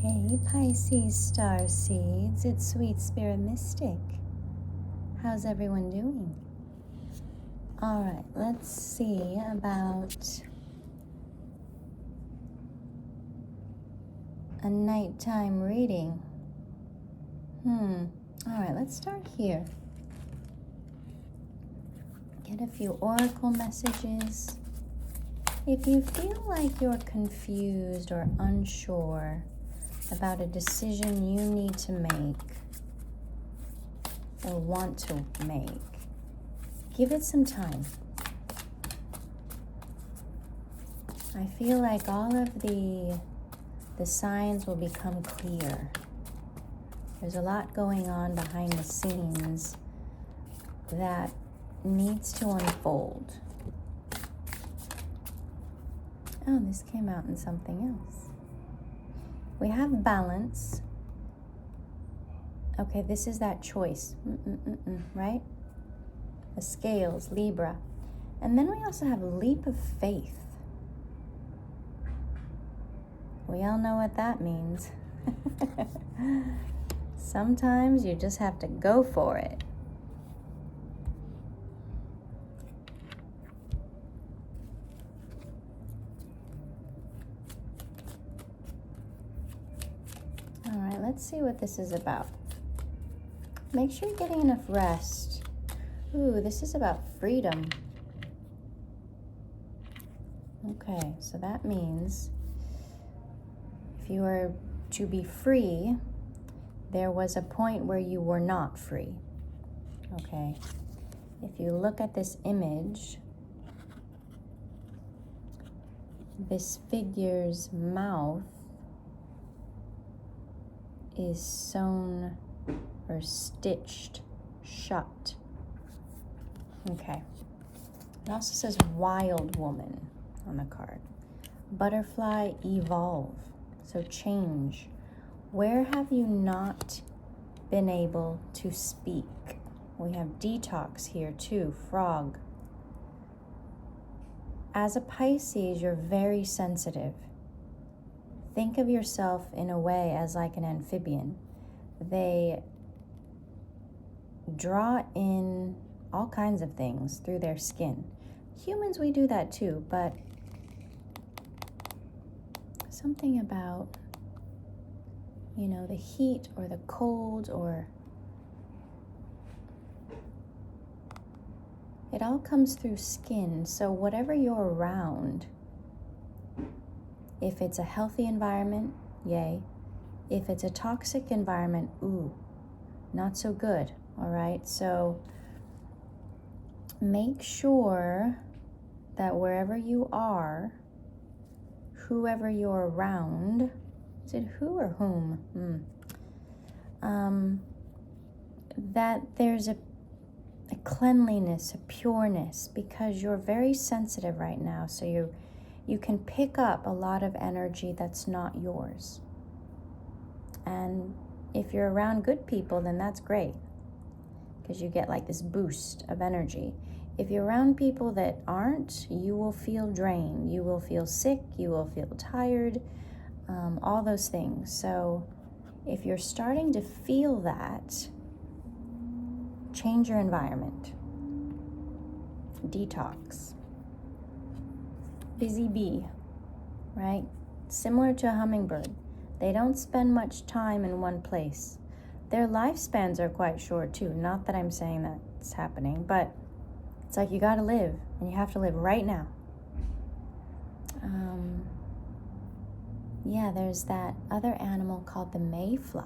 Hey Pisces star seeds, it's Sweet Spirit Mystic. How's everyone doing? All right, let's see about a nighttime reading. All right, let's start here. Get a few oracle messages. If you feel like you're confused or unsure about a decision you need to make or want to make, give it some time. I feel like all of the signs will become clear. There's a lot going on behind the scenes that needs to unfold. Oh, this came out in something else. We have balance. Okay, this is that choice, right? The scales, Libra. And then we also have leap of faith. We all know what that means. Sometimes you just have to go for it. All right, let's see what this is about. Make sure you're getting enough rest. Ooh, this is about freedom. Okay, so that means if you are to be free, there was a point where you were not free. Okay, if you look at this image, this figure's mouth is sewn or stitched shut. Okay. It also says wild woman on the card. Butterfly evolve. So change. Where have you not been able to speak? We have detox here too, frog. As a Pisces, you're very sensitive. Think of yourself in a way as like an amphibian. They draw in all kinds of things through their skin. Humans, we do that too, but something about, the heat or the cold, or it all comes through skin. So whatever you're around, if it's a healthy environment, yay. If it's a toxic environment, ooh, not so good, all right? So make sure that wherever you are, whoever you're around, is it who or whom? That there's a cleanliness, a pureness, because you're very sensitive right now. So you can pick up a lot of energy that's not yours. And if you're around good people, then that's great, because you get like this boost of energy. If you're around people that aren't, you will feel drained. You will feel sick. You will feel tired. All those things. So if you're starting to feel that, change your environment. Detox. Busy bee, right? Similar to a hummingbird. They don't spend much time in one place. Their lifespans are quite short too. Not that I'm saying that's happening, but it's like you gotta live, and you have to live right now. There's that other animal called the mayfly.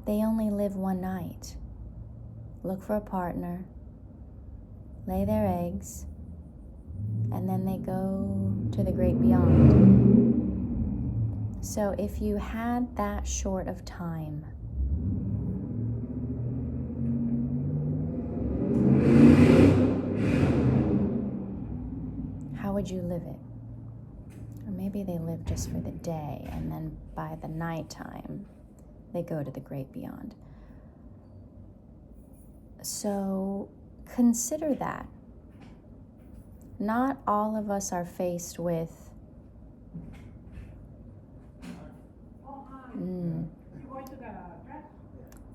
They only live one night. Look for a partner, lay their eggs, and then they go to the great beyond. So if you had that short of time, how would you live it? Or maybe they live just for the day, and then by the nighttime, they go to the great beyond. So consider that. Not all of us are faced with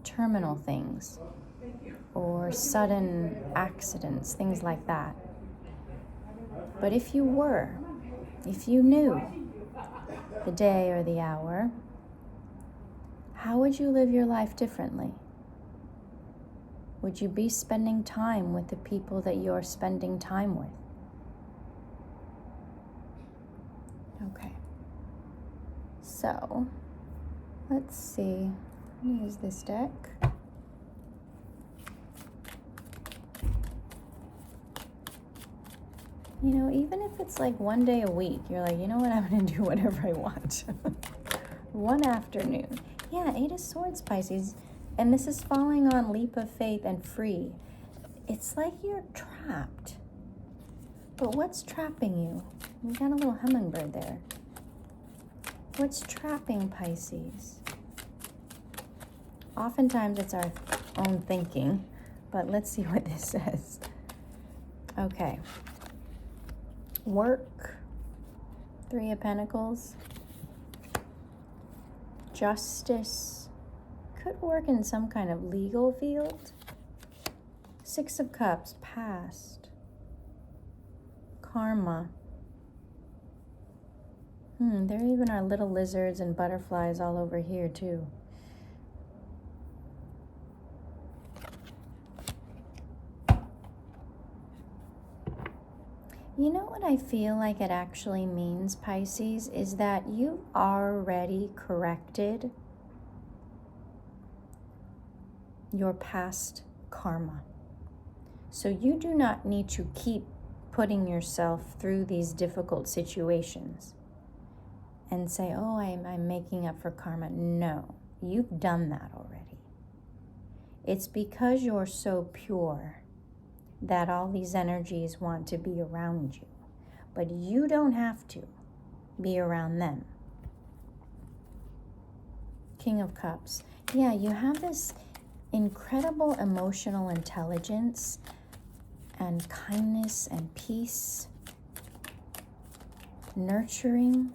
Terminal things or sudden accidents, things like that. But if you knew the day or the hour, how would you live your life differently? Would you be spending time with the people that you're spending time with? Okay. So, let's see. Use this deck. You know, even if it's like one day a week, you're like, you know what, I'm going to do whatever I want. One afternoon. Yeah, Eight of Swords, Pisces. And this is falling on leap of faith and free. It's like you're trapped. But what's trapping you? We got a little hummingbird there. What's trapping Pisces? Oftentimes it's our own thinking, but let's see what this says. Okay. Work, Three of Pentacles, justice, could work in some kind of legal field. Six of Cups, past, karma. There even are little lizards and butterflies all over here too. You know what I feel like it actually means, Pisces, is that you've already corrected your past karma. So you do not need to keep putting yourself through these difficult situations and say, oh, I'm making up for karma. No, you've done that already. It's because you're so pure that all these energies want to be around you. But you don't have to be around them. King of Cups. Yeah, you have this incredible emotional intelligence and kindness and peace, nurturing,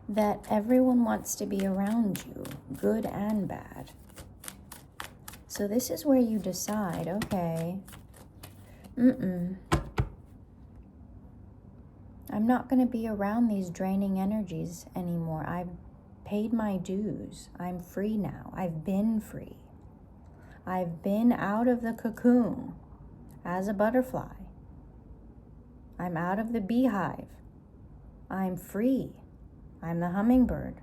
that everyone wants to be around you, good and bad. So this is where you decide, okay, I'm not going to be around these draining energies anymore. I've paid my dues. I'm free now. I've been free. I've been out of the cocoon as a butterfly. I'm out of the beehive. I'm free. I'm the hummingbird.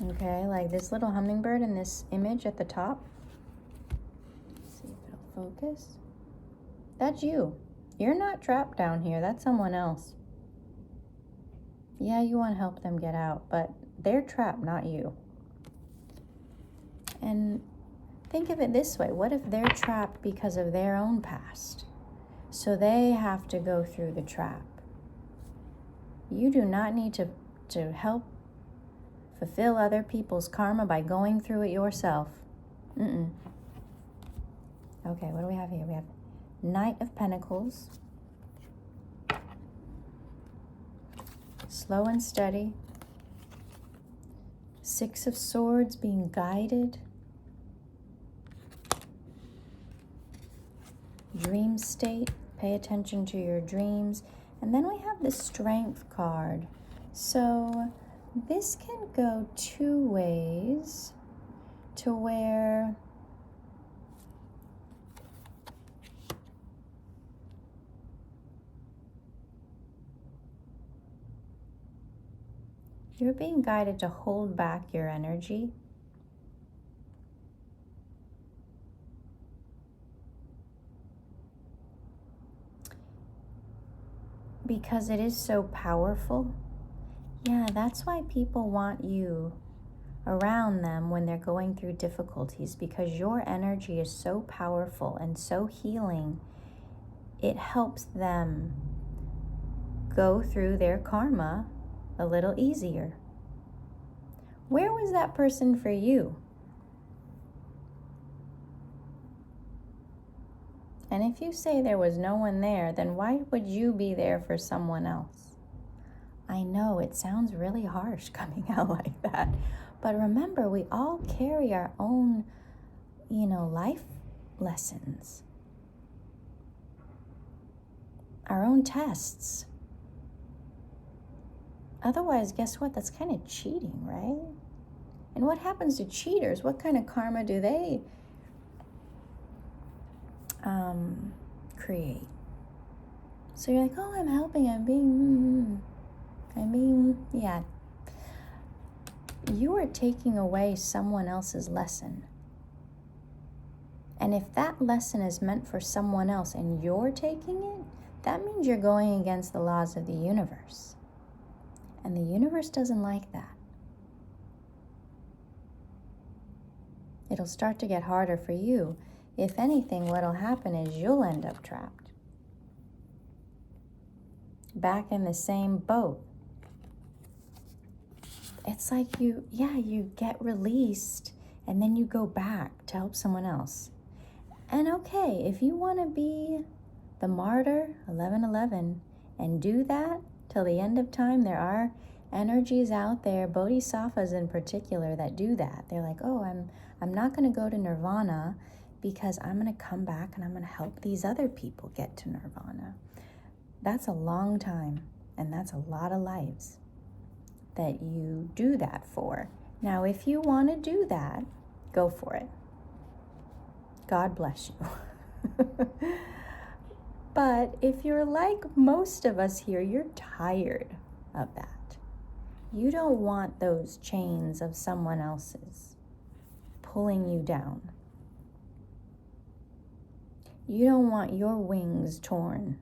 Okay, like this little hummingbird in this image at the top. Let's see if it'll focus. That's you. You're not trapped down here. That's someone else. Yeah, you want to help them get out, but they're trapped, not you. And think of it this way. What if they're trapped because of their own past? So they have to go through the trap. You do not need to help fulfill other people's karma by going through it yourself. Okay, what do we have here? We have Knight of Pentacles. Slow and steady. Six of Swords, being guided. Dream state, pay attention to your dreams. And then we have the Strength card. So this can go two ways, to where you're being guided to hold back your energy. Because it is so powerful. Yeah, that's why people want you around them when they're going through difficulties, because your energy is so powerful and so healing. It helps them go through their karma a little easier. Where was that person for you? And if you say there was no one there, then why would you be there for someone else? I know it sounds really harsh coming out like that. But remember, we all carry our own, life lessons, our own tests. Otherwise, guess what? That's kind of cheating, right? And what happens to cheaters? What kind of karma do they create? So you're like, oh, I'm helping, yeah. You are taking away someone else's lesson. And if that lesson is meant for someone else and you're taking it, that means you're going against the laws of the universe. And the universe doesn't like that. It'll start to get harder for you. If anything, what'll happen is you'll end up trapped. Back in the same boat. It's like you get released and then you go back to help someone else. And okay, if you want to be the martyr, 1111, and do that till the end of time, there are energies out there, bodhisattvas in particular, that do that. They're like, oh, I'm not going to go to nirvana because I'm going to come back and I'm going to help these other people get to nirvana. That's a long time, and that's a lot of lives that you do that for. Now, if you want to do that, go for it. God bless you. But if you're like most of us here, you're tired of that. You don't want those chains of someone else's pulling you down. You don't want your wings torn.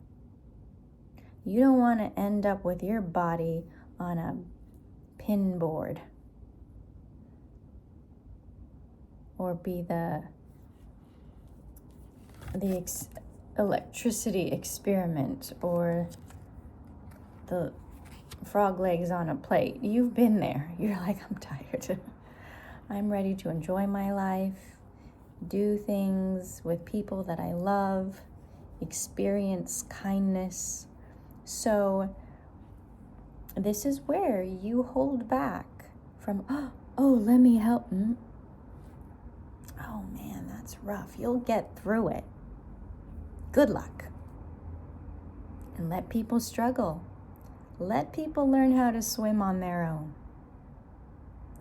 You don't want to end up with your body on a pin board or be the electricity experiment or the frog legs on a plate. You've been there. You're like, I'm tired. I'm ready to enjoy my life, do things with people that I love, experience kindness. So this is where you hold back from, oh, let me help. Oh man, that's rough. You'll get through it. Good luck. And let people struggle. Let people learn how to swim on their own.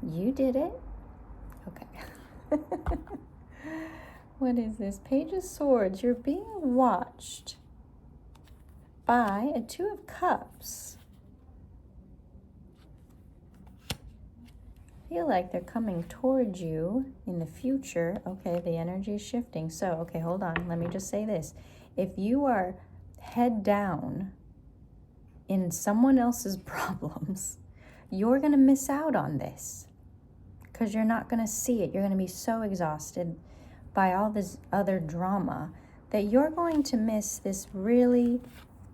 You did it. Okay. What is this? Page of Swords. You're being watched by a Two of Cups. I feel like they're coming towards you in the future. Okay, the energy is shifting. So, okay, hold on. Let me just say this. If you are head down in someone else's problems, you're going to miss out on this because you're not going to see it. You're going to be so exhausted by all this other drama that you're going to miss this really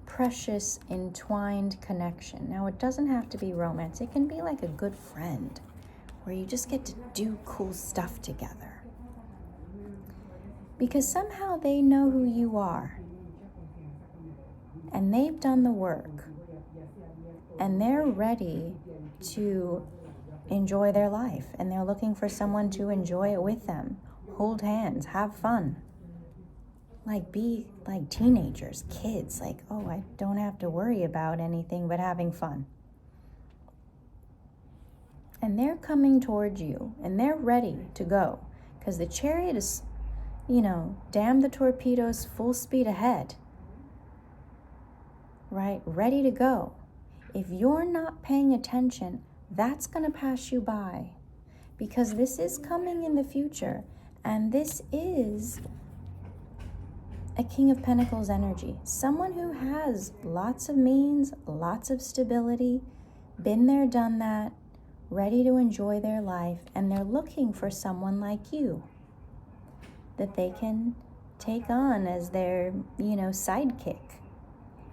precious, entwined connection. Now, it doesn't have to be romance. It can be like a good friend where you just get to do cool stuff together. Because somehow they know who you are. And they've done the work. And they're ready to enjoy their life. And they're looking for someone to enjoy it with them. Hold hands, have fun. Like, be like teenagers, kids. Like, oh, I don't have to worry about anything but having fun. And they're coming towards you. And they're ready to go. Because the Chariot is, damn the torpedoes, full speed ahead. Right? Ready to go. If you're not paying attention, that's going to pass you by. Because this is coming in the future. And this is a King of Pentacles energy. Someone who has lots of means, lots of stability, been there, done that, ready to enjoy their life. And they're looking for someone like you that they can take on as their, sidekick.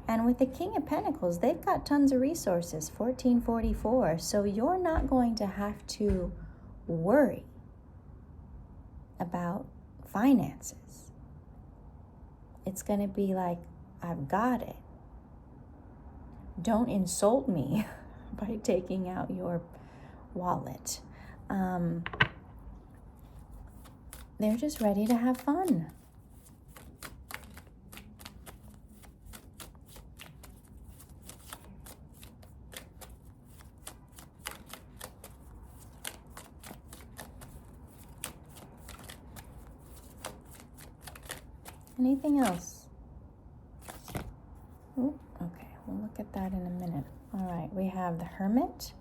And with the King of Pentacles, they've got tons of resources, 1444. So you're not going to have to worry about finances. It's going to be like, I've got it. Don't insult me. by taking out your wallet. They're just ready to have fun. Anything else? Ooh, okay, we'll look at that in a minute. All right, we have the Hermit.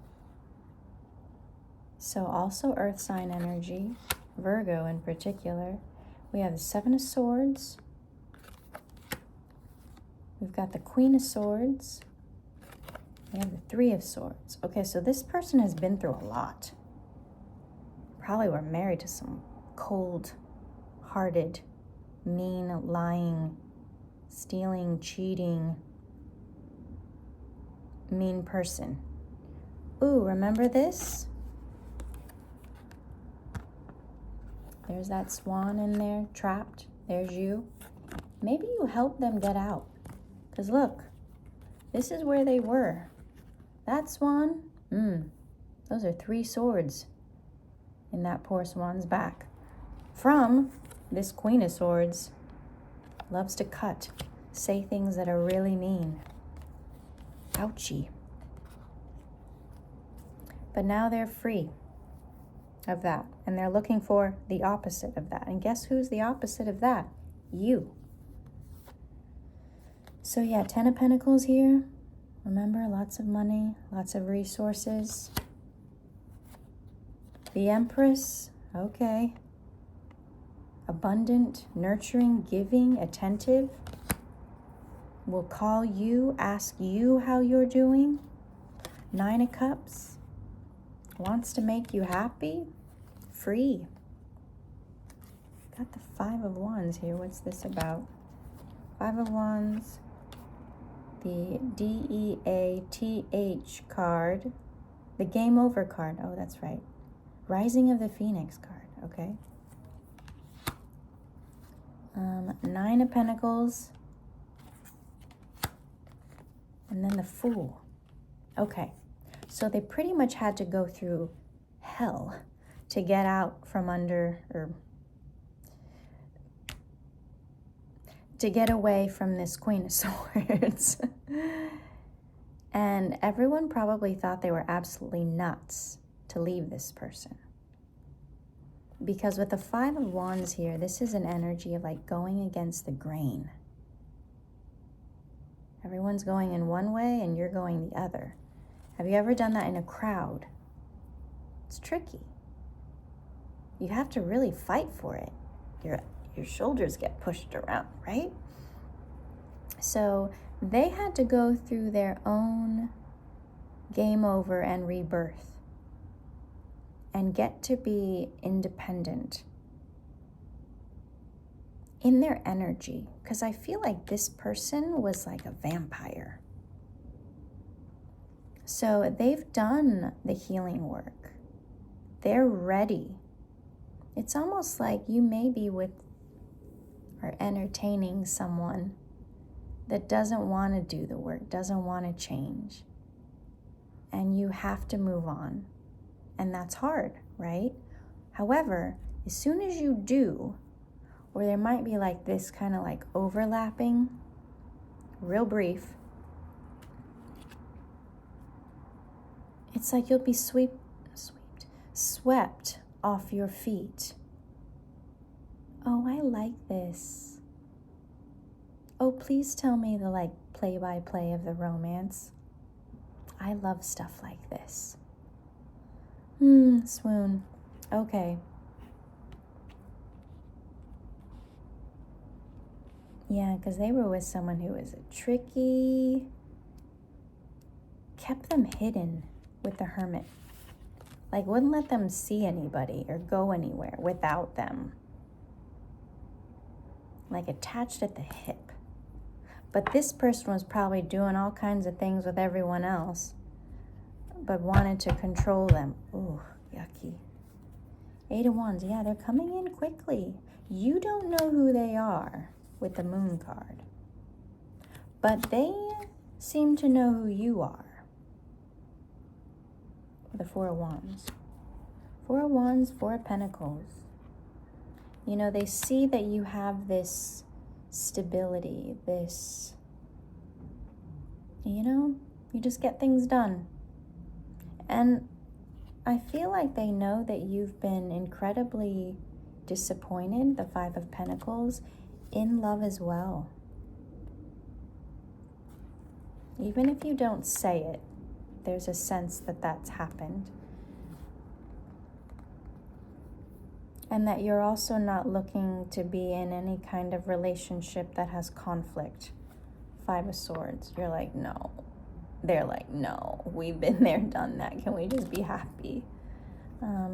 So also Earth sign energy, Virgo in particular. We have the Seven of Swords. We've got the Queen of Swords. We have the Three of Swords. Okay, so this person has been through a lot. Probably were married to some cold-hearted, mean, lying, stealing, cheating, mean person. Ooh, remember this? There's that swan in there, trapped. There's you. Maybe you helped them get out. Because look, this is where they were. That swan, those are 3 swords in that poor swan's back. From this Queen of Swords, loves to cut, say things that are really mean. Ouchie. But now they're free of that, and they're looking for the opposite of that. And guess who's the opposite of that? You. So yeah, 10 of Pentacles here. Remember, lots of money, lots of resources. The Empress, okay. Abundant, nurturing, giving, attentive. Will call you, ask you how you're doing. 9 of Cups. Wants to make you happy. Free. Got the 5 of Wands here. What's this about? 5 of Wands. The DEATH card. The Game Over card. Oh, that's right. Rising of the Phoenix card. Okay. 9 of Pentacles. And then the Fool. Okay. So they pretty much had to go through hell to get out from under, or to get away from this Queen of Swords. And everyone probably thought they were absolutely nuts to leave this person. Because with the 5 of Wands here, this is an energy of like going against the grain. Everyone's going in one way and you're going the other. Have you ever done that in a crowd? It's tricky. You have to really fight for it. Your shoulders get pushed around, right? So they had to go through their own game over and rebirth and get to be independent in their energy. Because I feel like this person was like a vampire. So they've done the healing work. They're ready. It's almost like you may be with or entertaining someone that doesn't want to do the work, doesn't want to change. And you have to move on. And that's hard, right? However, as soon as you do, or there might be like this kind of like overlapping, real brief, it's like you'll be swept off your feet. Oh, I like this. Oh, please tell me the like play-by-play of the romance. I love stuff like this. Swoon. Okay. Yeah, because they were with someone who was tricky, kept them hidden with the Hermit. Like, wouldn't let them see anybody or go anywhere without them. Like, attached at the hip. But this person was probably doing all kinds of things with everyone else, but wanted to control them. Ooh, yucky. 8 of Wands. Yeah, they're coming in quickly. You don't know who they are with the Moon card, but they seem to know who you are. The Four of Wands. Four of Wands, Four of Pentacles. You know, they see that you have this stability, this, you know, you just get things done. And I feel like they know that you've been incredibly disappointed, the Five of Pentacles, in love as well. Even if you don't say it, there's a sense that that's happened. And that you're also not looking to be in any kind of relationship that has conflict. Five of Swords. You're like, no. They're like, no. We've been there, done that. Can we just be happy?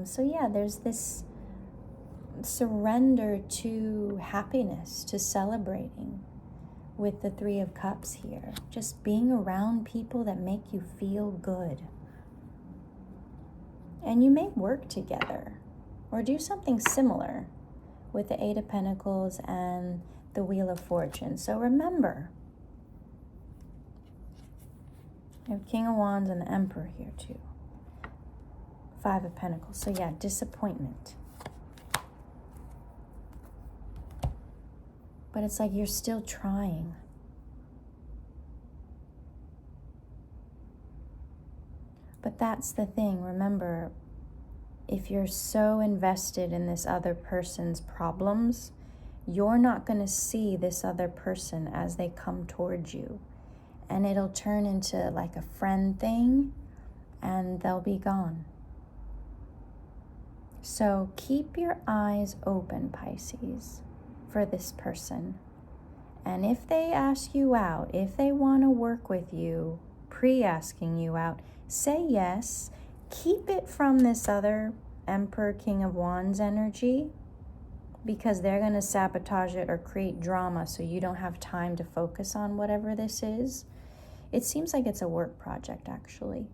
So yeah, there's this surrender to happiness, to celebrating with the Three of Cups here. Just being around people that make you feel good. And you may work together or do something similar with the Eight of Pentacles and the Wheel of Fortune. So remember, you have King of Wands and the Emperor here too. Five of Pentacles. So yeah, disappointment. But it's like you're still trying. But that's the thing. Remember, if you're so invested in this other person's problems, you're not going to see this other person as they come towards you. And it'll turn into like a friend thing, and they'll be gone. So keep your eyes open, Pisces, for this person. And if they ask you out, if they want to work with you, pre-asking you out, say yes. Keep it from this other Emperor, King of Wands energy, because they're going to sabotage it or create drama so you don't have time to focus on whatever this is. It seems like it's a work project, actually.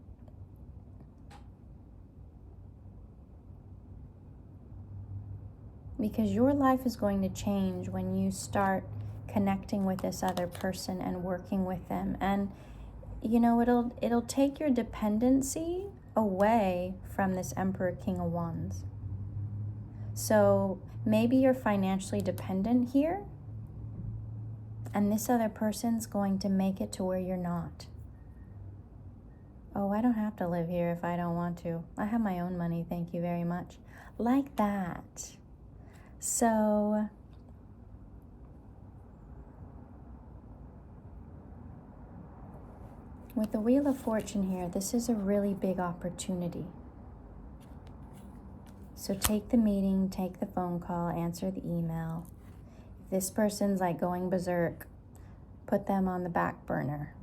Because your life is going to change when you start connecting with this other person and working with them. And, you know, it'll take your dependency away from this Emperor, King of Wands. So maybe you're financially dependent here, and this other person's going to make it to where you're not. Oh, I don't have to live here if I don't want to. I have my own money, thank you very much. Like that. So with the Wheel of Fortune here, this is a really big opportunity. So take the meeting, take the phone call, answer the email. If this person's like going berserk, put them on the back burner.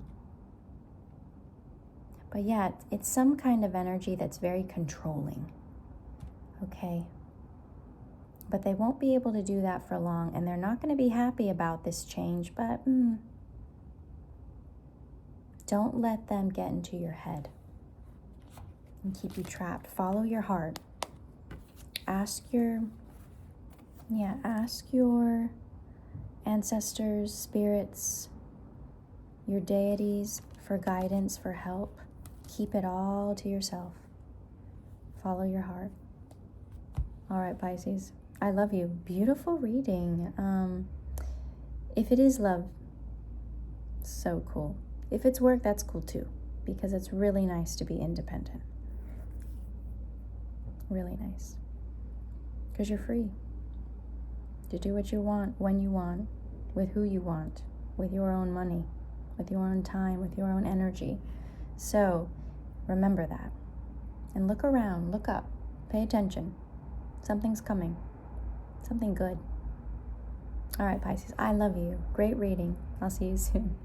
But yeah, it's some kind of energy that's very controlling. Okay? But they won't be able to do that for long, and they're not going to be happy about this change, but don't let them get into your head and keep you trapped. Follow your heart. Ask your ancestors, spirits, your deities for guidance, for help. Keep it all to yourself. Follow your heart. All right, Pisces. I love you. Beautiful reading. If it is love, so cool. If it's work, that's cool too, because it's really nice to be independent. Really nice. Because you're free to do what you want, when you want, with who you want, with your own money, with your own time, with your own energy. So remember that. And look around, look up, pay attention. Something's coming. Something good. All right, Pisces, I love you. Great reading. I'll see you soon.